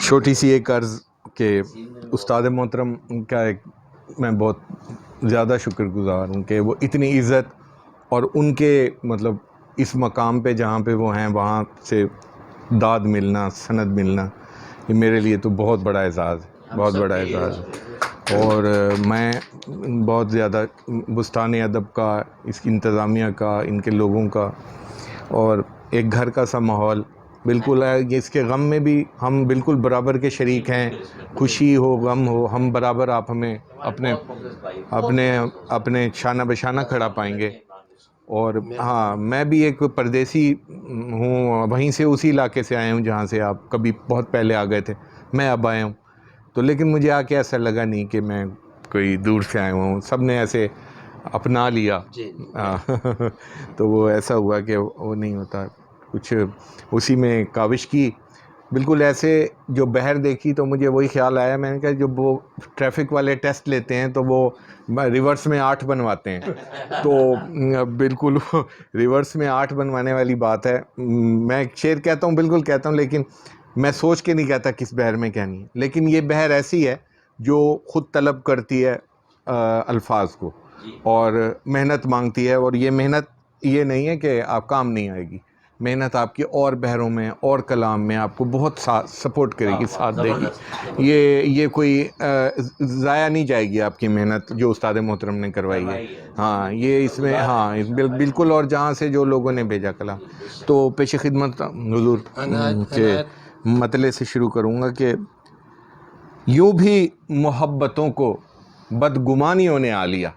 چھوٹی سی ایک عرض کہ استاد محترم کا میں بہت زیادہ شکر گزار ہوں کہ وہ اتنی عزت اور ان کے مطلب اس مقام پہ جہاں پہ وہ ہیں وہاں سے داد ملنا، سند ملنا، یہ میرے لیے تو بہت بڑا اعزاز ہے، بہت بڑا اعزاز ہے۔ اور میں بہت زیادہ بستان ادب کا، اس کی انتظامیہ کا، ان کے لوگوں کا، اور ایک گھر کا سا ماحول بالکل ہے۔ اس کے غم میں بھی ہم بالکل برابر کے شریک ہیں، خوشی ہو غم ہو ہم برابر، آپ ہمیں اپنے شانہ بشانہ کھڑا پائیں گے۔ اور ہاں، میں بھی ایک پردیسی ہوں، وہیں سے اسی علاقے سے آیا ہوں جہاں سے آپ کبھی بہت پہلے آ گئے تھے، میں اب آیا ہوں، تو لیکن مجھے آ کے ایسا لگا نہیں کہ میں کوئی دور سے آیا ہوں، سب نے ایسے اپنا لیا۔ تو وہ ایسا ہوا کہ وہ نہیں ہوتا، کچھ اسی میں کاوش کی، بالکل ایسے جو بہر دیکھی تو مجھے وہی خیال آیا، میں نے کہا جب وہ ٹریفک والے ٹیسٹ لیتے ہیں تو وہ ریورس میں 8 بنواتے ہیں، تو بالکل ریورس میں 8 بنوانے والی بات ہے۔ میں شعر کہتا ہوں، بالکل کہتا ہوں، لیکن میں سوچ کے نہیں کہتا کس بہر میں کہنی ہے، لیکن یہ بہر ایسی ہے جو خود طلب کرتی ہے الفاظ کو اور محنت مانگتی ہے، اور یہ محنت یہ نہیں ہے کہ آپ کام نہیں آئے گی، محنت آپ کی اور بہروں میں اور کلام میں آپ کو بہت سپورٹ کرے گی، ساتھ دے گی۔ یہ کوئی ضائع نہیں جائے گی آپ کی محنت جو استاد محترم نے کروائی ہے۔ ہاں، یہ اس میں ہاں بالکل، اور جہاں سے جو لوگوں نے بھیجا کلام، تو پیش خدمت حضور کے مطلع سے شروع کروں گا کہ یوں بھی محبتوں کو بدگمانیوں نے آ لیا،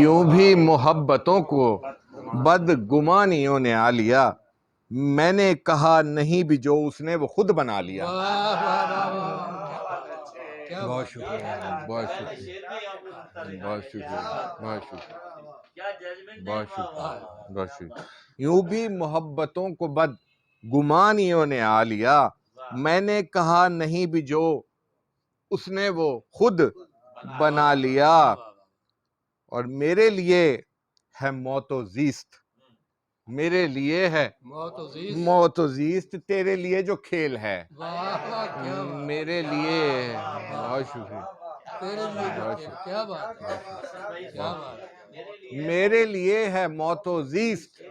یوں بھی محبتوں کو بدگمانیوں نے آ لیا، میں نے کہا نہیں بھی جو اس نے وہ خود بنا لیا۔ بہت شکریہ، بہت شکریہ، بہت شکریہ، بہت شکریہ، بہت شکریہ، بہت شکریہ۔ یوں بھی محبتوں کو بدگمانیوں نے آ لیا، میں نے کہا نہیں بھی جو اس نے وہ خود بنا لیا، اور میرے لیے ہے موت و زیست، میرے لیے ہے موت و زیست، تیرے لیے جو کھیل ہے، میرے لیے، بہت شکریہ، میرے لیے ہے موت و زیست،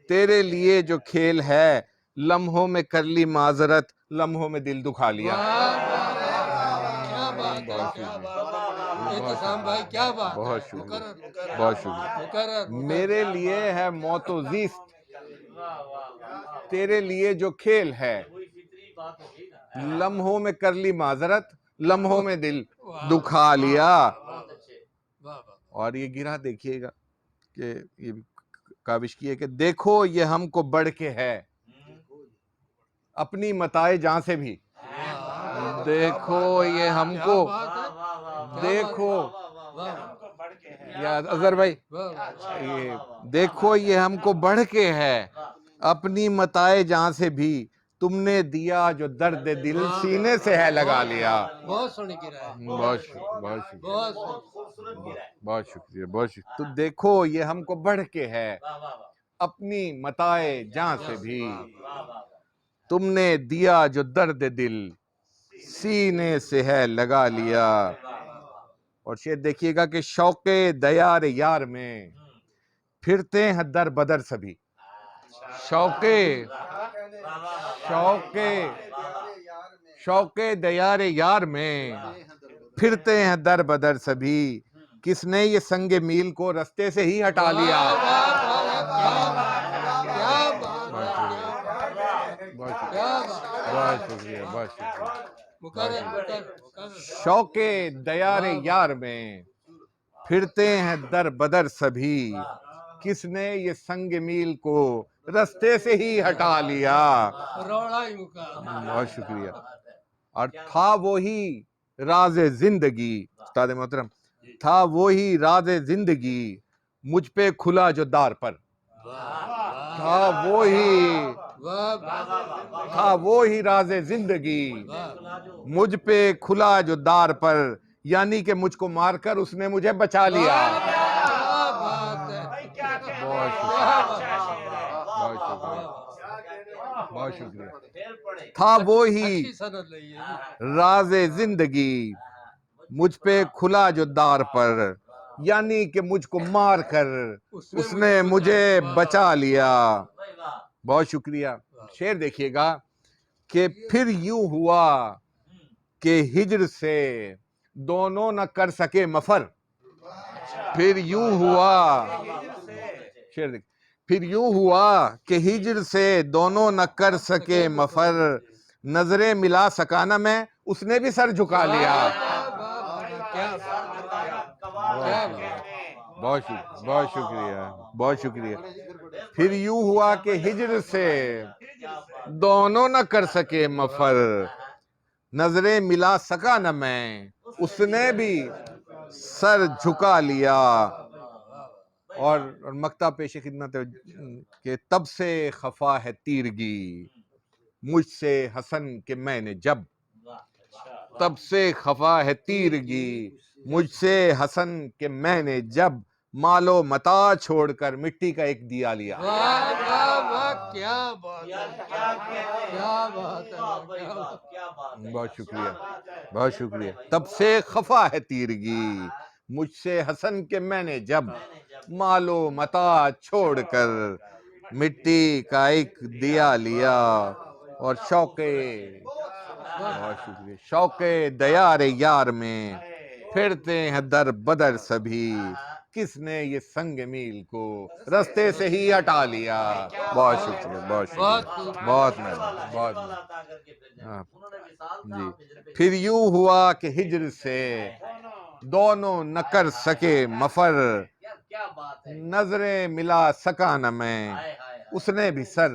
تیرے لیے جو کھیل ہے، لمحوں میں کر لی معذرت، لمحوں میں دل دکھا لیا۔ بہت شکریہ، بہت شکریہ۔ میرے لیے ہے موت و زیست، تیرے لیے جو کھیل ہے، لمحوں میں کر لی معذرت، لمحوں میں دل دکھا لیا۔ اور یہ گرہ دیکھیے گا کہ یہ کاوش کی ہے کہ دیکھو یہ ہم کو بڑھ کے ہے اپنی متاع جاں سے بھی، دیکھو یہ ہم کو، دیکھو یا اظہر بھائی، دیکھو یہ ہم کو بڑھ کے ہے اپنی متاع جاں سے بھی، تم نے دیا جو درد دل سینے سے ہے لگا لیا۔ بہت سونی گرہ ہے، بہت شکریہ، بہت شکریہ، بہت شکریہ۔ تو دیکھو یہ ہم کو بڑھ کے ہے اپنی متاع جاں سے بھی، تم نے دیا جو درد دل سینے سے ہے لگا لیا۔ اور شعر دیکھیے گا کہ شوق دیار یار میں پھرتے ہیں در بدر سبھی، شوق دیار یار میں پھرتے ہیں در بدر سبھی، کس نے یہ سنگ میل کو رستے سے ہی ہٹا لیا۔ بہت شکریہ، بہت شکریہ۔ شوق دیار یار میں پھرتے ہیں در بدر سبھی، کس نے یہ سنگ میل کو رستے سے ہی ہٹا لیا۔ بہت شکریہ۔ اور تھا وہی راز زندگی، استاد محترم، تھا وہی راز زندگی مجھ پہ کھلا جو دار پر، تھا وہی راز زندگی مجھ پہ کھلا جو دار پر، یعنی کہ مجھ کو مار کر اس نے مجھے بچا لیا۔ بہت شکریہ. تھا وہی راز زندگی مجھ پہ کھلا جو دار پر، یعنی کہ مجھ کو مار کر اس نے مجھے بچا لیا. بہت شکریہ. شعر دیکھیے گا کہ پھر یوں ہوا کہ ہجر سے دونوں نہ کر سکے مفر. پھر یوں ہوا، شعر دیکھ، پھر یوں ہوا کہ ہجر سے دونوں نہ کر سکے مفر، نظریں ملا سکا نہ میں، اس نے بھی سر جھکا لیا. بہت شکریہ، بہت شکریہ، بہت شکریہ. پھر یوں ہوا کہ ہجر سے دونوں نہ کر سکے مفر، نظریں ملا سکا نہ میں، اس نے بھی سر جھکا لیا. اور مقطع پیش خدمت کہ تب سے خفا ہے تیرگی مجھ سے حسن کہ میں نے جب، تب سے خفا ہے تیرگی مجھ سے حسن کہ میں نے جب، مال و متاع چھوڑ کر مٹی کا ایک دیا لیا. بہت شکریہ، بہت شکریہ. تب سے خفا ہے تیرگی مجھ سے حسن کہ میں نے جب، مال و متاع چھوڑ کر مٹی کا ایک دیا لیا. اور شوق، بہت شکریہ، شوق دیار یار میں پھرتے ہیں در بدر سبھی، کس نے یہ سنگ میل کو رستے سے ہی ہٹا لیا. بہت شکریہ، بہت شکریہ، بہت مہربانی، بہت مہربانی. جی. پھر یوں ہوا کہ ہجر سے دونوں نہ کر سکے مفر، نظریں ملا سکا نہ میں، اس نے بھی سر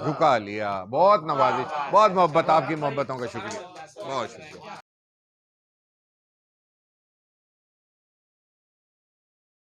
جھکا لیا. بہت نوازش، بہت محبت، آپ کی محبتوں کا شکریہ. بہت شکریہ.